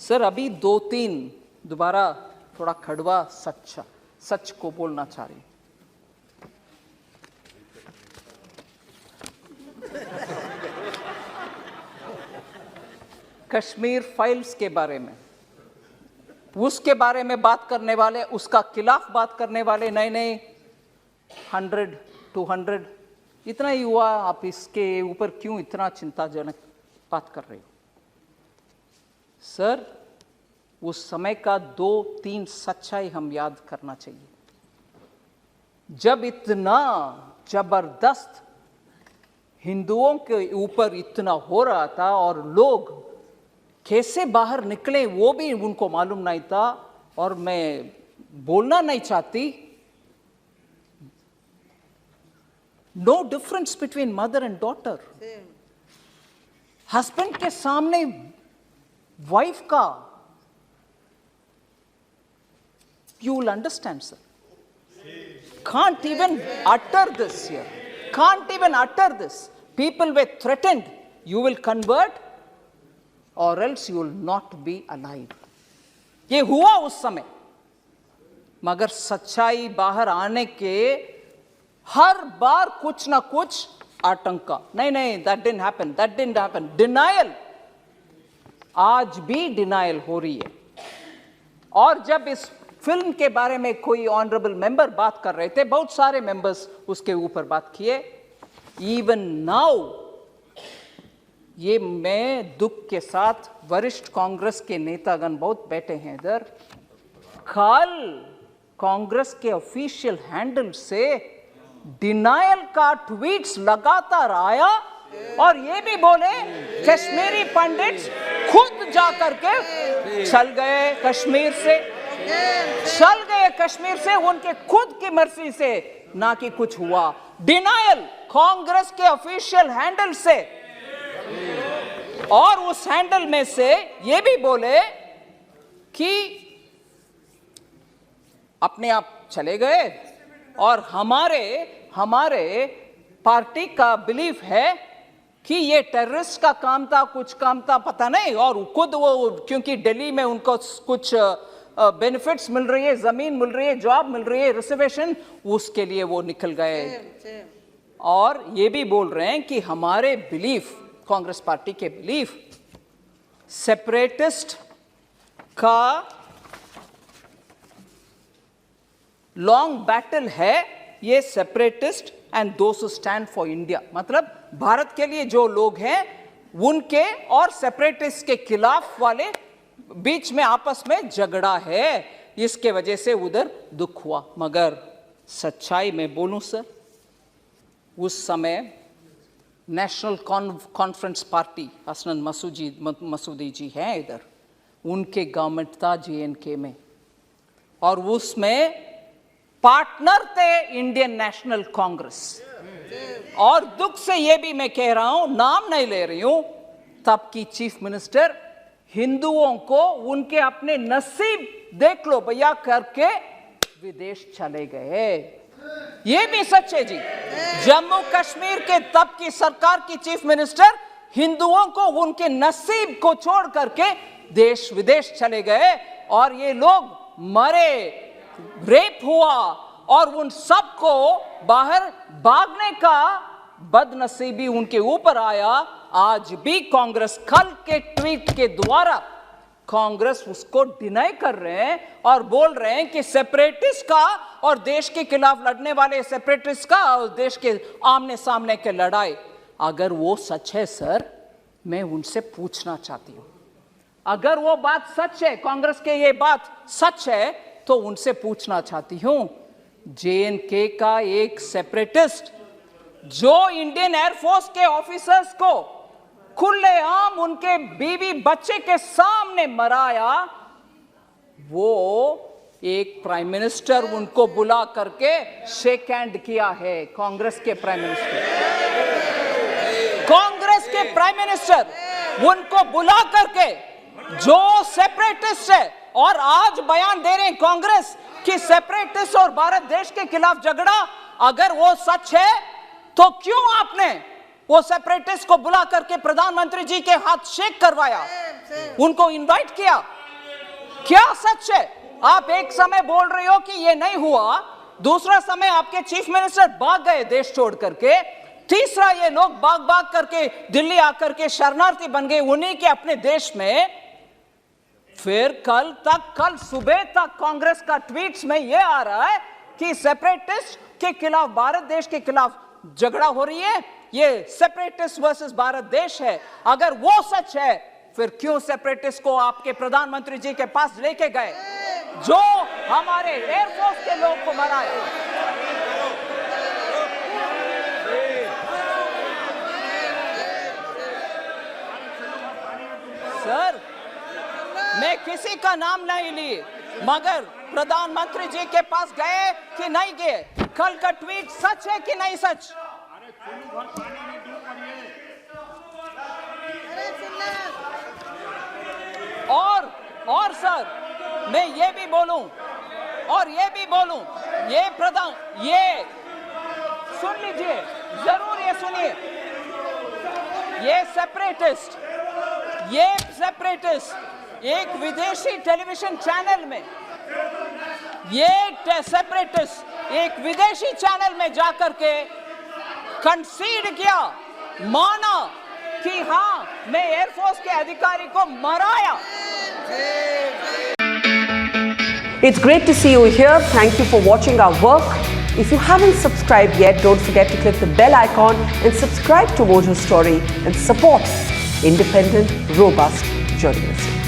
Sir अभी 2-3 दोबारा थोड़ा कड़वा सच को बोलना चाह रही हूं। कश्मीर फाइल्स के बारे में, उसके बारे में बात करने वाले, उसका खिलाफ बात करने वाले नए 100-200 इतना ही हुआ, आप इसके ऊपर क्यों इतना चिंताजनक बात कर रहे हो? सर उस समय का 2-3 सच्चाई हम याद करना चाहिए। जब इतना जबरदस्त हिंदुओं के ऊपर इतना हो रहा था और लोग कैसे बाहर निकले वो भी उनको मालूम नहीं था, और मैं बोलना नहीं चाहती, no difference between mother and daughter. Husband के सामने वाइफ का, you will understand, sir. Can't even utter this here. Can't even utter this. People were threatened. You will convert or else you will not be alive. ये हुआ उस समय, मगर सच्चाई बाहर आने के हर बार कुछ ना कुछ आतंका, नहीं, that didn't happen. Denial, आज भी डिनायल हो रही है। और जब इस फिल्म के बारे में कोई ऑनरेबल मेंबर बात कर रहे थे, बहुत सारे मेंबर्स उसके ऊपर बात किए, इवन नाउ, ये मैं दुख के साथ, वरिष्ठ कांग्रेस के नेतागण बहुत बैठे हैं इधर, कल कांग्रेस के ऑफिशियल हैंडल से डिनायल का ट्वीट्स लगातार आया, और ये भी बोले कश्मीरी पंडित खुद जाकर के चल गए कश्मीर से, उनके खुद की मर्जी से, ना कि कुछ हुआ। डिनायल कांग्रेस के ऑफिशियल हैंडल से, और उस हैंडल में से ये भी बोले कि अपने आप चले गए, और हमारे पार्टी का बिलीफ है कि ये टेररिस्ट का काम था, कुछ काम था, पता नहीं, और खुद वो क्योंकि दिल्ली में उनको कुछ बेनिफिट्स मिल रही है, जमीन मिल रही है, जॉब मिल रही है, रिजर्वेशन, उसके लिए वो निकल गए। और ये भी बोल रहे हैं कि हमारे बिलीफ, कांग्रेस पार्टी के बिलीफ, सेपरेटिस्ट का लॉन्ग बैटल है, ये separatist and those who stand for India, मतलब भारत के लिए जो लोग हैं उनके और सेपरेटिस्ट के खिलाफ वाले बीच में आपस में झगड़ा है, इसके वजह से उधर दुख हुआ। मगर सच्चाई में बोलूं सर, उस समय national conference party, Hasnain Masoodi जी हैं इधर, उनके गवर्नमेंट था JNK में, और उसमें पार्टनर थे इंडियन नेशनल कांग्रेस। और दुख से ये भी मैं कह रहा हूं, नाम नहीं ले रही हूं, तब की चीफ मिनिस्टर हिंदुओं को उनके अपने नसीब देख लो भैया करके विदेश चले गए। ये भी सच है जी। जम्मू कश्मीर के तब की सरकार की चीफ मिनिस्टर हिंदुओं को उनके नसीब को छोड़ करके देश विदेश चले गए, और ये लोग मरे, रेप हुआ, और उन सबको बाहर भागने का बदनसीबी उनके ऊपर आया। आज भी कांग्रेस, कल के ट्वीट के द्वारा कांग्रेस उसको डिनाई कर रहे हैं और बोल रहे हैं कि सेपरेटिस्ट का और देश के खिलाफ लड़ने वाले सेपरेटिस्ट का और देश के आमने सामने के लड़ाई, अगर वो सच है सर, मैं उनसे पूछना चाहती हूं, अगर वो बात सच है, कांग्रेस के ये बात सच है, तो उनसे पूछना चाहती हूं, JNK का एक सेपरेटिस्ट जो इंडियन एयरफोर्स के ऑफिसर्स को खुलेआम उनके बीवी बच्चे के सामने मराया, वो एक प्राइम मिनिस्टर उनको बुला करके शेक हैंड किया है। कांग्रेस के प्राइम मिनिस्टर उनको बुला करके, जो सेपरेटिस्ट है, और आज बयान दे रहे हैं कांग्रेस कि सेपरेटिस्ट और भारत देश के खिलाफ झगड़ा, अगर वो सच है तो क्यों आपने वो सेपरेटिस्ट को बुला करके प्रधानमंत्री जी के हाथ शेक करवाया? उनको इनवाइट किया? क्या सच है? आप एक समय बोल रहे हो कि ये नहीं हुआ, दूसरा समय आपके चीफ मिनिस्टर भाग गए देश छोड़ करके, तीसरा ये लोग भाग करके दिल्ली आकर के शरणार्थी बन गए उन्हीं के अपने देश में। फिर कल सुबह तक कांग्रेस का ट्वीट्स में ये आ रहा है कि सेपरेटिस्ट के खिलाफ, भारत देश के खिलाफ झगड़ा हो रही है, ये सेपरेटिस्ट वर्सेस भारत देश है। अगर वो सच है, फिर क्यों सेपरेटिस्ट को आपके प्रधानमंत्री जी के पास लेके गए जो हमारे एयरफोर्स के लोग को मराए? सर, मैं किसी का नाम नहीं ली, मगर प्रधानमंत्री जी के पास गए कि नहीं गए? कल का ट्वीट सच है कि नहीं सच? और सर, मैं ये भी बोलूं, ये सुन लीजिए, जरूर ये सुनिए, ये सेपरेटिस्ट एक विदेशी टेलीविजन चैनल में, एक विदेशी चैनल में जाकर के कंसीड किया, माना कि हाँ, मैं एयरफोर्स के अधिकारी को मराया। It's great to see you here. Thank you for watching our work. If you haven't subscribed yet, don't forget to click the bell icon and subscribe to Mojo Story and support independent, robust journalism.